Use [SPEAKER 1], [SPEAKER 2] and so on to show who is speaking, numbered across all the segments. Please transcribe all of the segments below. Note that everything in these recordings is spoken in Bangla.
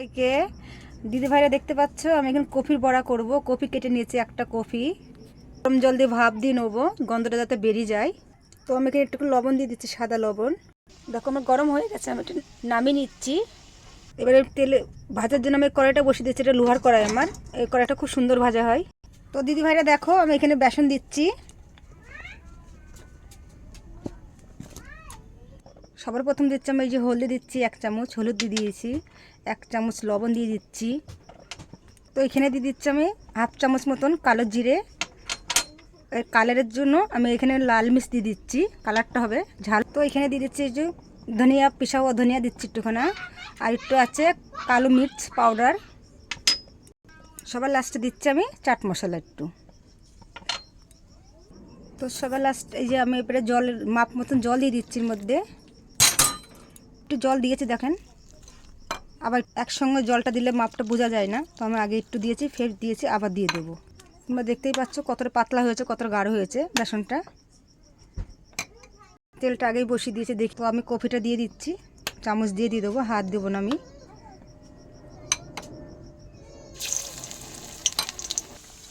[SPEAKER 1] সবাইকে দিদি ভাইরা দেখতে পাচ্ছ আমি এখন কফির বড়া করব। কফি কেটে নিয়েছি একটা কফি, গরম জল দিয়ে ভাপ দিয়ে নেবো গন্ধটা যাতে বেরিয়ে যায়। তো আমি এখানে একটু লবণ দিয়ে দিচ্ছি, সাদা লবণ। দেখো আমার গরম হয়ে গেছে, আমি একটু নামিয়ে নিচ্ছি। এবারে তেলে ভাজার জন্য আমি কড়াইটা বসিয়ে দিচ্ছি। এটা লোহার কড়াই আমার, এই কড়াইটা খুব সুন্দর ভাজা হয়। তো দিদি ভাইরা দেখো আমি এখানে বেসন দিচ্ছি। সবার প্রথম দিচ্ছি আমি এই যে হলদি দিচ্ছি, 1 চামচ হলুদ দিয়ে দিয়েছি, 1 চামচ লবণ দিয়ে দিচ্ছি। তো এখানে দিয়ে দিচ্ছি আমি 1/2 চামচ মতন কালো জিরে। কালারের জন্য আমি এখানে লাল মির্চ দিয়ে দিচ্ছি, কালারটা হবে ঝাল। তো এখানে দিয়ে দিচ্ছি এই যে ধনিয়া, পিসাও ধনিয়া দিচ্ছি একটুখানা, আর একটু আছে কালো মির্চ পাউডার। সবার লাস্টে দিচ্ছি আমি চাট মশলা একটু। তো সবার লাস্ট এই যে আমি এবারে জলের মাপ মতন জল দিয়ে দিচ্ছি, এর মধ্যে একটু জল দিয়েছি দেখেন। আবার একসঙ্গে জলটা দিলে মাপটা বোঝা যায় না, তো আমি আগে একটু দিয়েছি, ফের দিয়েছি, আবার দিয়ে দেবো। তোমরা দেখতেই পাচ্ছ কতটা পাতলা হয়েছে, কতটা গাঢ় হয়েছে বেসনটা। তেলটা আগেই বসিয়ে দিয়েছি, দেখি। তো আমি কফিটা দিয়ে দিচ্ছি, চামচ দিয়ে দেবো, হাত দেবো না আমি।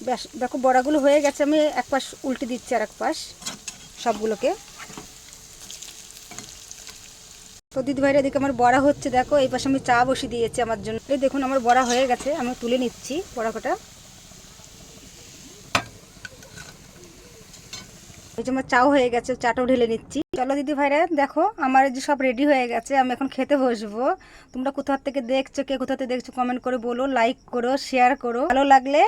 [SPEAKER 1] ব্যাস দেখো বড়াগুলো হয়ে গেছে, আমি এক পাশ উল্টে দিচ্ছি আর এক পাশ সবগুলোকে। তো দিদিভাইরা এদিকে আমার বড়া হচ্ছে, দেখো এই পাশে আমি চা বসিয়ে দিয়েছি আমার জন্য। এই দেখুন আমার বড়া হয়ে গেছে, আমি তুলে নিচ্ছি বড়া কটা। এই যে আমার চাও হয়ে গেছে, চাটাও ঢেলে নিচ্ছি। চলো দিদি ভাইরা দেখো আমার যে সব রেডি হয়ে গেছে, আমি এখন খেতে বসবো। তোমরা কোথা থেকে দেখছো, কে কোথা থেকে দেখছো কমেন্ট করে বলো, লাইক করো, শেয়ার করো। ভালো লাগলে